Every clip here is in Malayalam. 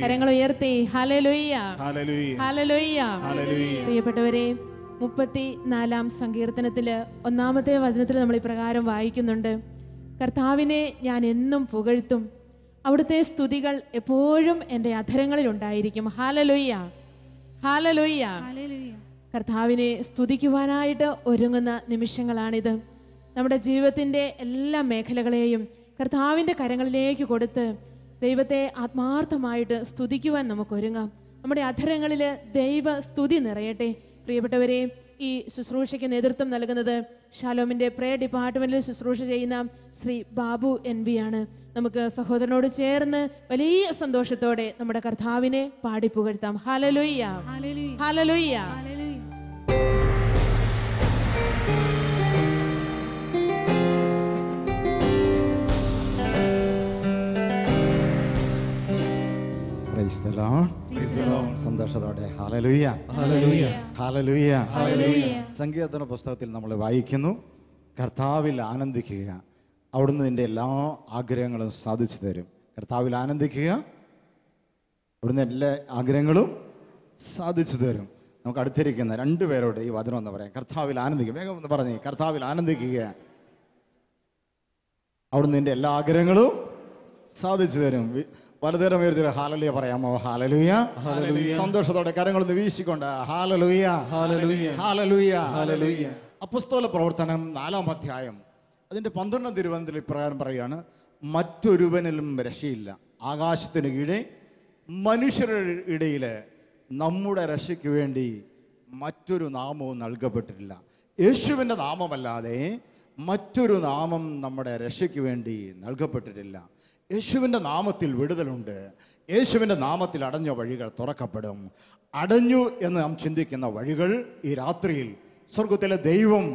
കരങ്ങൾ ഉയർത്തി ഹല്ലേലൂയ ഹല്ലേലൂയ. പ്രിയപ്പെട്ടവരെ, 34 സങ്കീർത്തനത്തില് 1-ാമത്തെ വചനത്തിൽ നമ്മൾ ഇപ്രകാരം വായിക്കുന്നുണ്ട്: കർത്താവിനെ ഞാൻ എന്നും പുകഴ്ത്തും, അവിടുത്തെ സ്തുതികൾ എപ്പോഴും എൻ്റെ അധരങ്ങളിൽ ഉണ്ടായിരിക്കും. Hallelujah hallelujah. കർത്താവിനെ സ്തുതിക്കുവാനായിട്ട് ഒരുങ്ങുന്ന നിമിഷങ്ങളാണിത്. നമ്മുടെ ജീവിതത്തിൻ്റെ എല്ലാ മേഖലകളെയും കർത്താവിൻ്റെ കരങ്ങളിലേക്ക് കൊടുത്ത് ദൈവത്തെ ആത്മാർത്ഥമായിട്ട് സ്തുതിക്കുവാൻ നമുക്ക് ഒരുങ്ങാം. നമ്മുടെ അധരങ്ങളിൽ ദൈവ സ്തുതി നിറയട്ടെ. പ്രിയപ്പെട്ടവരെ, ഈ ശുശ്രൂഷയ്ക്ക് നേതൃത്വം നൽകുന്നത് ഷാലോമിൻ്റെ പ്രേയർ ഡിപ്പാർട്ട്മെൻറ്റിൽ ശുശ്രൂഷ ചെയ്യുന്ന ശ്രീ ബാബു NB ആണ്. നമുക്ക് സഹോദരനോട് ചേർന്ന് വലിയ സന്തോഷത്തോടെ നമ്മുടെ കർത്താവിനെ പാടിപ്പുകഴ്ത്താം. ഹല്ലേലൂയ ഹല്ലേലൂയ. സന്തോഷത്തോടെ ഹല്ലേലൂയ ഹല്ലേലൂയ. സങ്കീർത്തന പുസ്തകത്തിൽ നമ്മൾ വായിക്കുന്നു: കർത്താവിൽ ആനന്ദിക്കുക, അവിടുന്ന് നിന്റെ എല്ലാ ആഗ്രഹങ്ങളും സാധിച്ചു തരും. കർത്താവിൽ ആനന്ദിക്കുക, അവിടുന്ന് എല്ലാ ആഗ്രഹങ്ങളും സാധിച്ചു തരും. നമുക്ക് അടുത്തിരിക്കുന്ന 2 പേരോട് ഈ വചനം എന്ന് പറയാം: കർത്താവിൽ ആനന്ദിക്കുക. വേഗം ഒന്ന് പറഞ്ഞേ, കർത്താവിൽ ആനന്ദിക്കുക, അവിടുന്ന് നിന്റെ എല്ലാ ആഗ്രഹങ്ങളും സാധിച്ചു തരും. പലതരം ഉയർത്തി ഹാലലുയ പറയാമോ? ഹാലലുയ. സന്തോഷത്തോടെ കരങ്ങളൊന്ന് വീശിക്കൊണ്ട് ഹാലലുയ ഹാലലുയ. അപ്പോസ്തല പ്രവർത്തനം 4-ാം അധ്യായം അതിൻ്റെ 12-ാം തിരുവചനത്തിൽ ഇപ്രകാരം പറയുകയാണ്: മറ്റൊരുവനിലും രക്ഷയില്ല, ആകാശത്തിന് കീഴെ മനുഷ്യരുടെ ഇടയിൽ നമ്മുടെ രക്ഷയ്ക്ക് വേണ്ടി മറ്റൊരു നാമവും നൽകപ്പെട്ടിട്ടില്ല. യേശുവിൻ്റെ നാമമല്ലാതെ മറ്റൊരു നാമം നമ്മുടെ രക്ഷയ്ക്ക് വേണ്ടി നൽകപ്പെട്ടിട്ടില്ല. യേശുവിൻ്റെ നാമത്തിൽ വിടുതലുണ്ട്. യേശുവിൻ്റെ നാമത്തിൽ അടഞ്ഞ വഴികൾ തുറക്കപ്പെടും. അടഞ്ഞു എന്ന് നാം ചിന്തിക്കുന്ന വഴികൾ ഈ രാത്രിയിൽ സ്വർഗത്തിലെ ദൈവം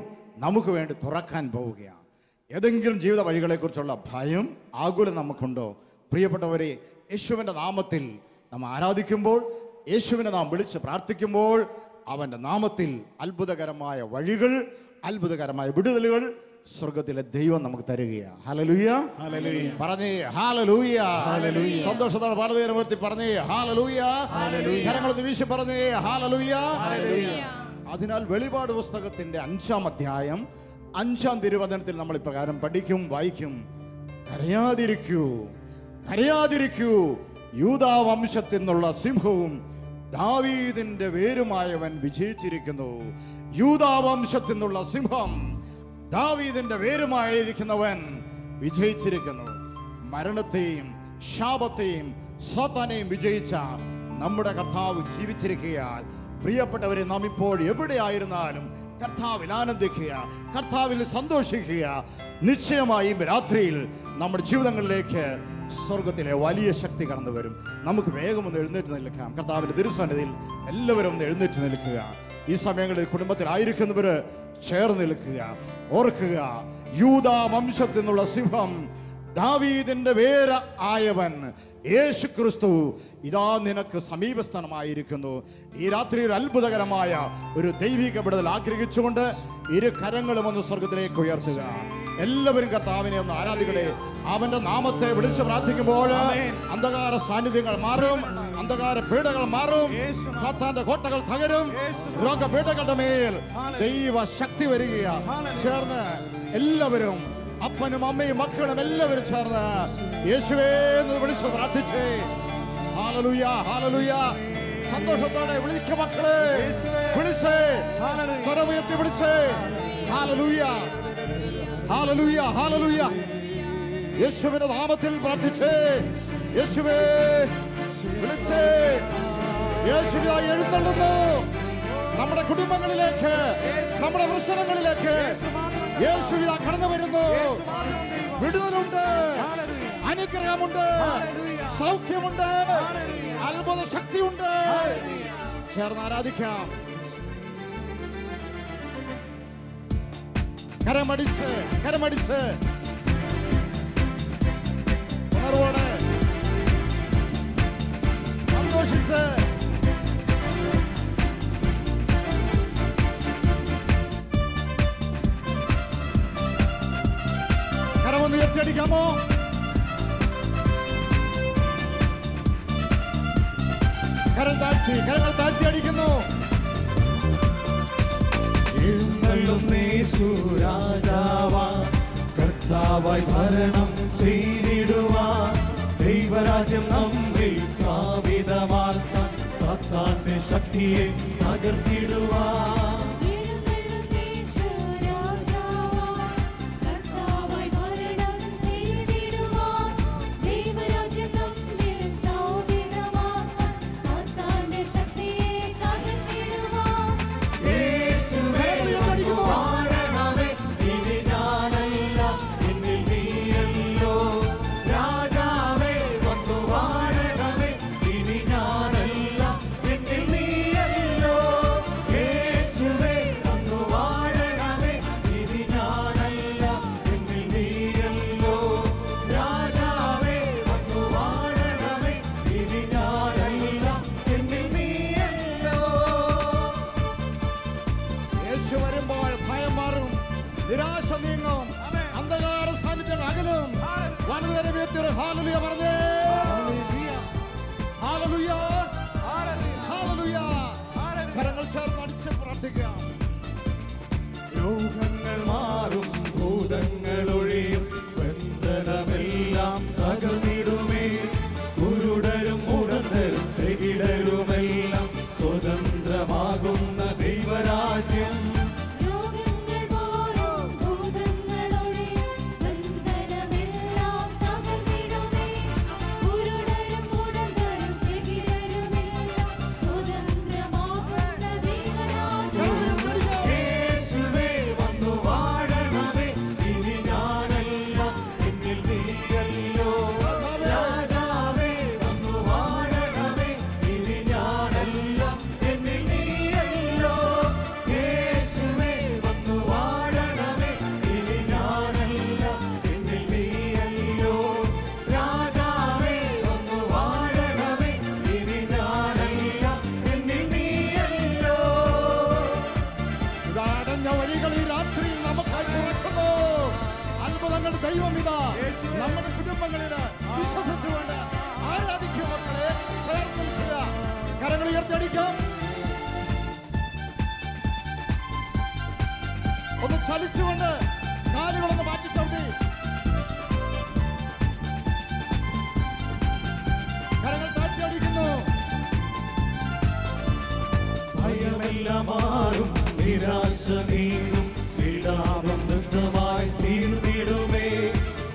നമുക്ക് വേണ്ടി തുറക്കാൻ പോവുകയാണ്. ഏതെങ്കിലും ജീവിത വഴികളെക്കുറിച്ചുള്ള ഭയം, ആകുലം നമുക്കുണ്ടോ? പ്രിയപ്പെട്ടവരെ, യേശുവിൻ്റെ നാമത്തിൽ നാം ആരാധിക്കുമ്പോൾ, യേശുവിനെ നാം വിളിച്ച് പ്രാർത്ഥിക്കുമ്പോൾ, അവൻ്റെ നാമത്തിൽ അത്ഭുതകരമായ വഴികൾ, അത്ഭുതകരമായ വിടുതലുകൾ സ്വർഗത്തിലെ ദൈവം നമുക്ക് തരികയാണ്. ഹല്ലേലൂയ പറഞ്ഞേ ഹല്ലേലൂയ. സന്തോഷത്തോടെ പലതരം ഉയർത്തി പറഞ്ഞേ ഹല്ലേലൂയ. കരങ്ങളൊന്ന് വീശി പറഞ്ഞേ ഹല്ലേലൂയ. അതിനാൽ വെളിപാട് പുസ്തകത്തിന്റെ 5-ാം അധ്യായം 5-ാം തിരുവചനത്തിൽ നമ്മൾ ഇപ്രകാരം പഠിക്കും, വായിക്കും: കരയാതിരിക്കൂ, കരയാതിരിക്കൂ, യൂദാ വംശത്തിൽ നിന്നുള്ള സിംഹവും ദാവീദിന്റെ വേരുമായവൻ വിജയിച്ചിരിക്കുന്നു. യൂദാ വംശത്തിൽ നിന്നുള്ള സിംഹം, ദാവീദിന്റെ വേരുമായിരിക്കുന്നവൻ വിജയിച്ചിരിക്കുന്നു. മരണത്തെയും ശാപത്തെയും സാത്താനെയും വിജയിച്ച നമ്മുടെ കർത്താവ് ജീവിച്ചിരിക്കുകയാൽ പ്രിയപ്പെട്ടവരെ, നാം ഇപ്പോൾ എവിടെയായിരുന്നാലും കർത്താവിൽ ആനന്ദിക്കുക, കർത്താവിൽ സന്തോഷിക്കുക. നിശ്ചയമായും രാത്രിയിൽ നമ്മുടെ ജീവിതങ്ങളിലേക്ക് സ്വർഗത്തിലെ വലിയ ശക്തി കടന്നു വരും. നമുക്ക് വേഗം ഒന്ന് എഴുന്നേറ്റ് നിൽക്കാം. കർത്താവിന്റെ തിരുസന്നിധിയിൽ എല്ലാവരും ഒന്ന് എഴുന്നേറ്റ് നിൽക്കുക. ഈ സമയങ്ങളിൽ കുടുംബത്തിലായിരിക്കുന്നവർ ചേർന്ന് നിൽക്കുക. ഓർക്കുക, യൂദാ വംശത്തിൽ നിന്നുള്ള സിംഹം, ദാവീദിന്റെ വേര് ആയവൻ യേശു ക്രിസ്തു ഇതാ നിനക്ക് സമീപസ്ഥനമായിരിക്കുന്നു. ഈ രാത്രി ഒരു അത്ഭുതകരമായ ഒരു ദൈവിക വിടുതൽ ആഗ്രഹിച്ചുകൊണ്ട് 2 കരങ്ങളും ഒന്ന് സ്വർഗത്തിലേക്ക് ഉയർത്തുക. എല്ലാവരും കർത്താവിനെ ഒന്ന് ആരാധിക്കട്ടെ. അവന്റെ നാമത്തെ വിളിച്ച് പ്രാർത്ഥിക്കുമ്പോൾ അന്ധകാര സാന്നിധ്യങ്ങൾ മാറും, അന്ധകാര പീഡകൾ മാറും, സാത്താന്റെ കോട്ടകൾ തകരും, രോഗപീഠകളുടെ മേൽ ദൈവ ശക്തി വരികയാണ്. ചേർന്ന് എല്ലാവരും, അപ്പനും അമ്മയും മക്കളും എല്ലാവരും ചേർന്ന് യേശുവേ എന്ന് വിളിച്ച് പ്രാർത്ഥിച്ചേ. ഹല്ലേലൂയ ഹല്ലേലൂയ. സന്തോഷത്തോടെ വിളിക്കുക മക്കളെ, വിളിച്ചേ, സ്വരമുയർത്തി വിളിച്ചേ. ഹല്ലേലൂയ ഹല്ലേലൂയ ഹല്ലേലൂയ. യേശുവിന്റെ നാമത്തിൽ പ്രാർത്ഥിച്ചേ. യേശുവേ വിളിച്ചേ. യേശുവേ എഴുന്നള്ളുന്നു നമ്മുടെ കുടുംബങ്ങളിലേക്ക്, നമ്മുടെ പ്രശ്നങ്ങളിലേക്ക്. യേശുവേ കടന്നു വരുന്നു. വിടുതലുണ്ട്, അനുഗ്രഹമുണ്ട്, സൗഖ്യമുണ്ട്, അത്ഭുത ശക്തിയുണ്ട്. ചേർന്ന് ആരാധിക്കാം. കരമടിച്ച് കരമടിച്ച് ഉണർവോടെ സന്തോഷിച്ച് കരമൊന്ന് ഉയർത്തിയടിക്കാമോ? കരങ്ങൾ താഴ്ത്തി അടിക്കുന്നു. കർത്താവായി ഭരണം ചെയ്തിടുവാൻ ദൈവരാജ്യം നമ്മിൽ സ്ഥാപിതമാക്കാൻ സാത്താന്റെ ശക്തിയെ തകർത്തിടുവാൻ രോഗങ്ങൾ മാറും, ഭൂതങ്ങൾ ഒഴിയും, ബന്ധനമെല്ലാം തകർന്നിടുമേ. കുരുടരും മുടന്തരും ചെകിടരുമെല്ലാം സ്വതന്ത്രമാകുന്ന ദൈവരാജ്യം. നമ്മുടെ കുടുംബങ്ങളിൽ വിശ്വസിച്ചുകൊണ്ട് ആരാധിക്കും. മക്കളെ ചേർന്ന് നിൽക്കുക, കരങ്ങൾ ഉയർത്തിയടിക്കാം. ഒന്ന് ചലിച്ചുകൊണ്ട് കാലുകളൊന്ന് മാറ്റി ചവിട്ടി കരങ്ങൾ താഴ്ത്തിയടിക്കുന്നു. ഭയമെല്ലാം മാറും, നിരാശ നീങ്ങും, വിലാപം നൃത്തമായി തീർന്നിടുമേ.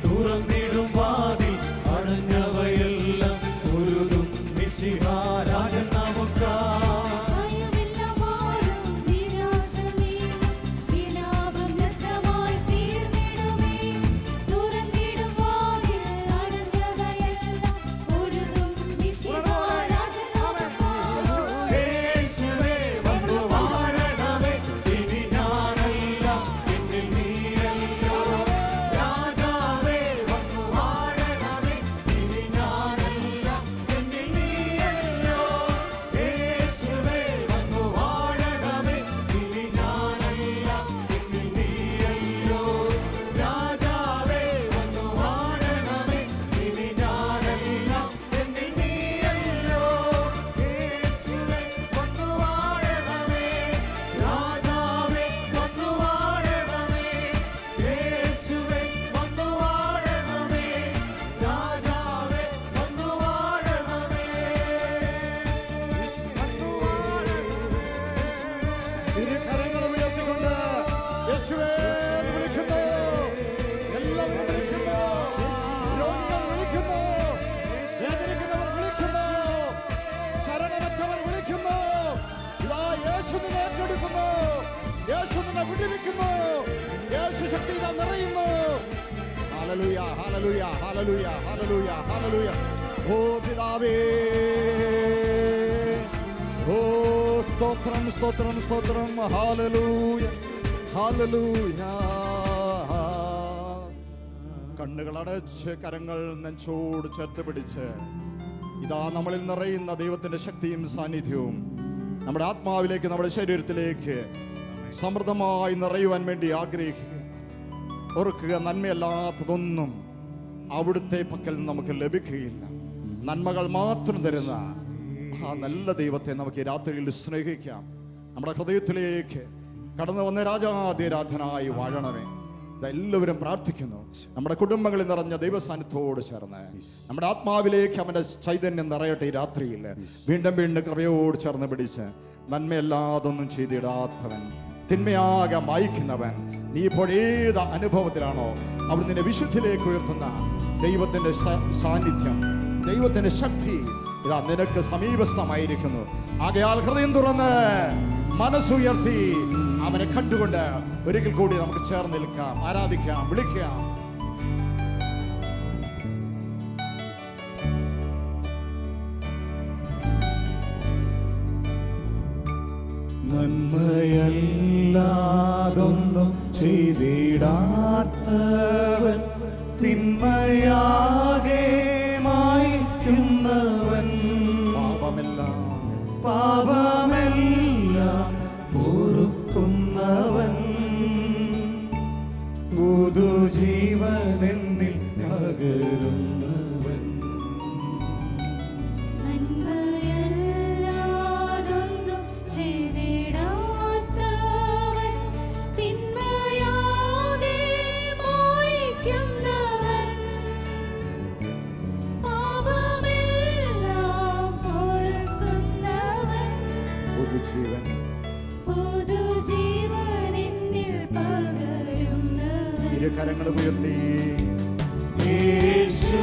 തുറന്നിടും വാതിൽ, അടഞ്ഞവയെല്ലാം ഉരുതും മിശിഹാരാജൻ നമുക്കായി. ഹല്ലേലൂയ, ഹല്ലേലൂയ, ഹല്ലേലൂയ, ഹല്ലേലൂയ, ഹല്ലേലൂയ. ഓ പിതാവേ, ഓ സ്തോത്രം, സ്തോത്രം, സ്തോത്രം. ഹല്ലേലൂയ, ഹല്ലേലൂയ. കണ്ണുകളടച്ച് കരങ്ങൾ നെഞ്ചോട് ചേർത്ത് പിടിച്ച് ഇതാ നമ്മളിൽ നിറയുന്ന ദൈവത്തിന്റെ ശക്തിയും സാന്നിധ്യവും നമ്മുടെ ആത്മാവിലേക്ക്, നമ്മുടെ ശരീരത്തിലേക്ക് സമൃദ്ധമായി നിറയുവാൻ വേണ്ടി ആഗ്രഹിക്കുക. ഓർക്കുക, നന്മയല്ലാത്തതൊന്നും അവിടുത്തെ പക്കൽ നമുക്ക് ലഭിക്കുകയില്ല. നന്മകൾ മാത്രം തരുന്ന ആ നല്ല ദൈവത്തെ നമുക്ക് ഈ രാത്രിയിൽ സ്നേഹിക്കാം. നമ്മുടെ ഹൃദയത്തിലേക്ക് കടന്നു വന്ന രാജാധിരാജനായി വാഴണമേ. ഇതെല്ലാവരും പ്രാർത്ഥിക്കുന്നു. നമ്മുടെ കുടുംബങ്ങളിൽ നിറഞ്ഞ ദൈവസാന്നിധ്യത്തോട് ചേർന്ന് നമ്മുടെ ആത്മാവിലേക്ക് അവൻ്റെ ചൈതന്യം നിറയട്ടെ. ഈ രാത്രിയിൽ വീണ്ടും വീണ്ടും കൃപയോട് ചേർന്ന് പിടിച്ച് നന്മയല്ലാതൊന്നും ചെയ്തിടാത്തവൻ, തിന്മയാകെ മായ്ക്കുന്നവൻ, നീ ഇപ്പോൾ ഏത് അനുഭവത്തിലാണോ അവിടെ നിന്നെ വിശുദ്ധിയിലേക്ക് ഉയർത്തുന്ന ദൈവത്തിൻ്റെ സാന്നിധ്യം, ദൈവത്തിൻ്റെ ശക്തി ഇതാ നിനക്ക് സമീപസ്ഥമായിരിക്കുന്നു. ആകയാൽ ഹൃദയം തുറന്ന് മനസ്സുയർത്തി അവനെ കണ്ടുകൊണ്ട് ഒരിക്കൽ കൂടി നമുക്ക് ചേർന്ന് നിൽക്കാം, ആരാധിക്കാം, വിളിക്കാം. നന്മയല്ലാതൊന്നും ചെയ്തിടാത്തവൻ, തിന്മയാകെ മായ്ക്കുന്നവൻ, പാപമെല്ലാം പൊറുക്കുന്നവൻ, പുതുജീവനെന്നിൽ പകരുന്നവൻ. നന്മയല്ലാതൊന്നും ചെയ്തിടാത്തവൻ, തിന്മയാകെ മായ്ക്കുന്നവൻ, പാപമെല്ലാം പൊറുക്കുന്നവൻ, പുതുജീവനെന്നിൽ പകരുന്നവൻ. ഇരുകരങ്ങൾ ഉയർത്തി യേശു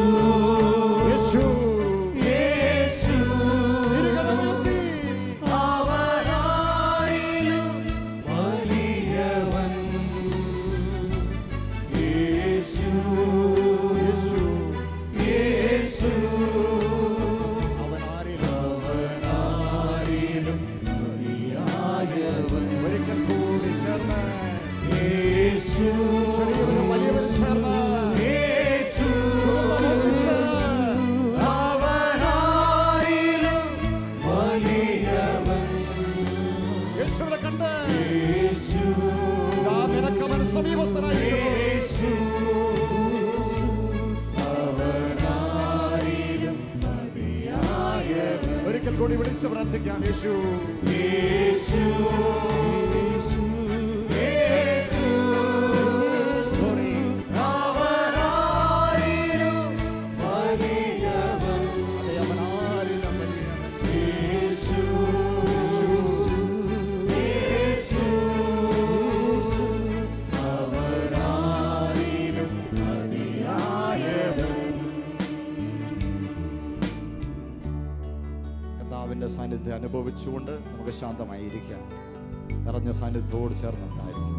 യേശു യേശു ഇരുകരമുയർത്തി അവനാരിലും വലിയവൻ. യേശു യേശു യേശു അവനാരിലും മതിയായവൻ. ഒരിക്കൽ കൂടി ചേർന്ന് യേശു ചെറിയവനും വലിയവനും ചേർന്ന് യേശു ഒന്നിച്ച് അവനാരിലും വലിയവൻ. യേശുവിനെ കണ്ട് യേശു ഇതാ നിനക്ക് അവൻ സമീപസ്ഥനായിരിക്കുന്നു. യേശു അവനാരിലും മതിയായവൻ. ഒരിക്കൽ കൂടി വിളിച്ച് പ്രാർത്ഥിക്കാം. യേശു യേശു യേശു സോറി അവനാരിലും വലിയവൻ. അതെ, അവനാരിലും വലിയവൻ. യേശു യേശു അവനാരിലും മതിയായവൻ. കർത്താവിന്റെ സാന്നിധ്യം അനുഭവിച്ചുകൊണ്ട് നമുക്ക് ശാന്തമായിരിക്കാം. നിറഞ്ഞ സാന്നിധ്യത്തോട് ചേർന്നുണ്ടായിരിക്കും.